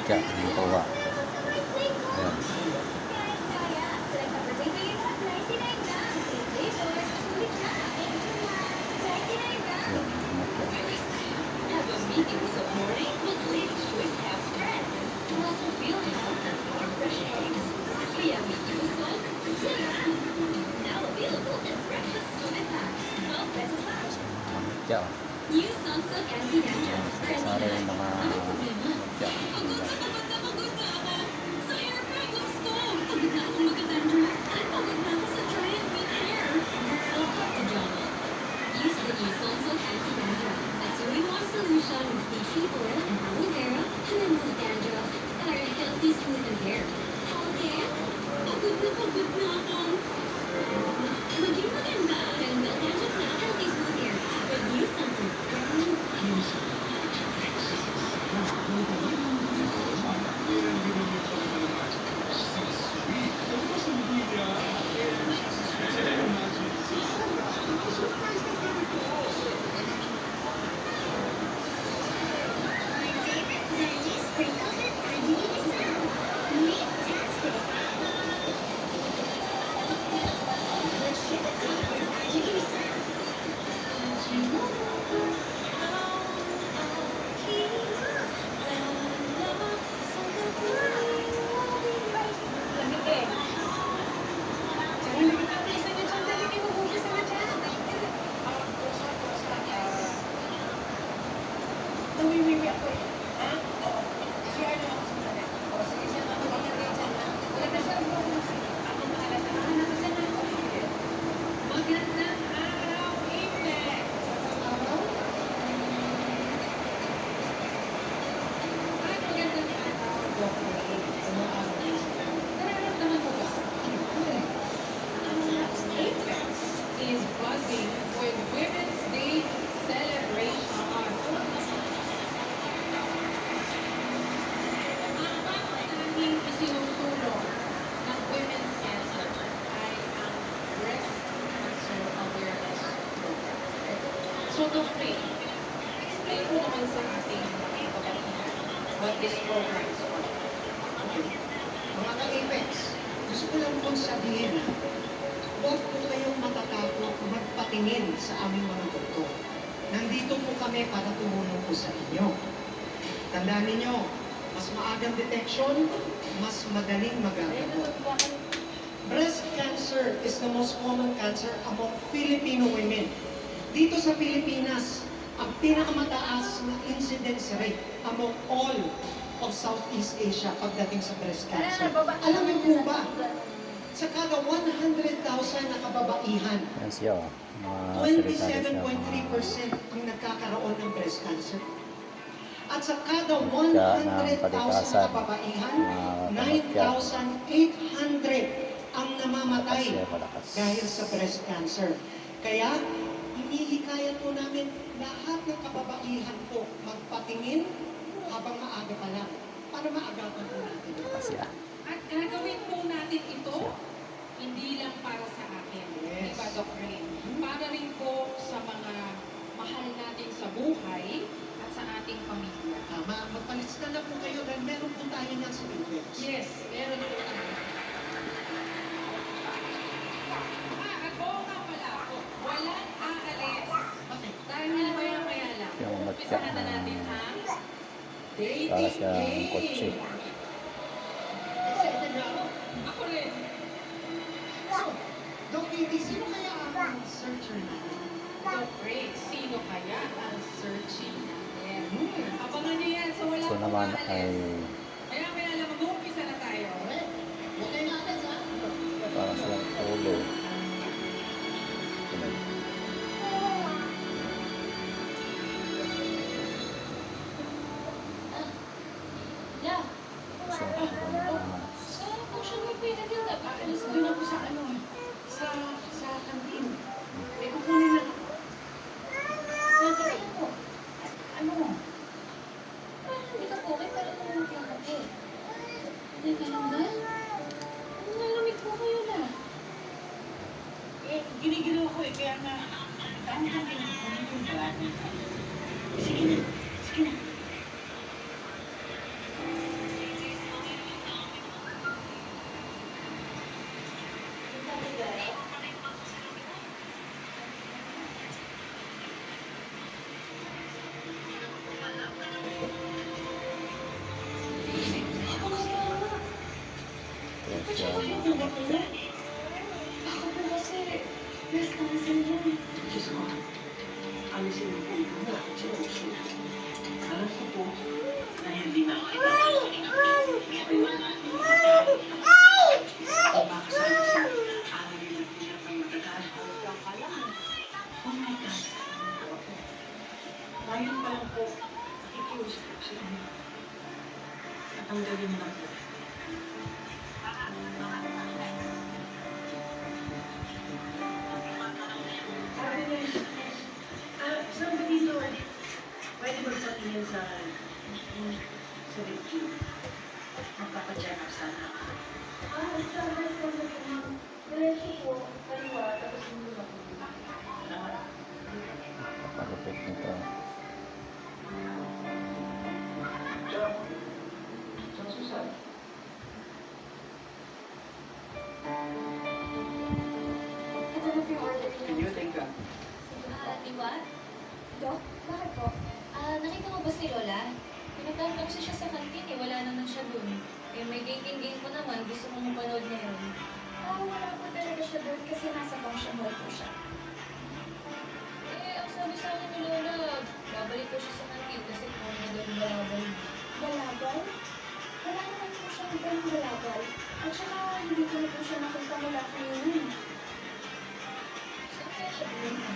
Matcha ng tuwa. Ayan. Ayan, matcha. Matcha. Sari yung mga matcha. Is buzzing with Women's Day celebration. Ang aming isinusulong ng Women's Cancer ay ang Breast Cancer Awareness Program. So, Dr. explain mo naman sa ating mga kabatihan what this program is for. Mga ka-Apex, gusto ko lang pong sabihin na huwag po kayong matatakot magpatingin sa aming mga doktor. Nandito po kami para tumulong po sa inyo. Tandaan ninyo, mas maagang detection, mas madaling magagamot. Breast cancer is the most common cancer among Filipino women. Dito sa Pilipinas, ang pinakamataas na incidence rate among all of Southeast Asia pagdating sa breast cancer. Alam niyo po ba, sa kada 100,000 na kababaihan, Ayan siya, mga salita 27.3% ang nagkakaroon ng breast cancer. At sa kada Matcha ng 100,000 palikasan, na kababaihan, matcha. 9,800 ang namamatay Matcha, malakas. dahil sa breast cancer. Kaya, hinihikayat po namin lahat ng kababaihan po magpatingin habang maaga pa lang para maagapan po natin. Masya. At gagawin po natin ito, hindi lang para sa akin, Yes. di ba, Doc Ray? Para rin po sa mga mahal natin sa buhay at sa ating pamilya. Tama, magpalista na po kayo dahil meron po tayo niyan sa Philippines. Yes, meron po tayo. At oo nga pala, walang aalis. Okay. Dahil maya lang. Yung matcha Umpisahan na na natin ang para dating siyang game. kotse. Excited na ako. Ako rin. So, Doc Katie, sino kaya ang searcher natin? Doc Ray, sino kaya ang searching natin? Abangan niyo yan sa wala Ito naman aalis. ay Kaya lang, mag-uumpisa na tayo. Okay natin, ha? para siyang ulo. Tuloy. So, Aalis doon ako sa sa kantin. Eh, kukunin lang ako. Giniginaw ko eh, kaya nga, dami kang kinakunin yung bago. Sige na, sige na. Dok, bakit po? Nakita mo ba si Lola? Pinatawag kasi siya sa kantin eh, wala naman siya dun. Eh, may dating game po naman, gusto kong mapanood ngayon. Wala po talaga siya doon kasi nasa function hall po siya. Eh, ang sabi sa akin ni Lola, babalik ko siya sa kantin kasi kung na daw balabal. Balabal? Wala naman po siyang ibang balabal. At saka hindi ko na po siya nakita mula kanina. Saan kaya siya pumunta?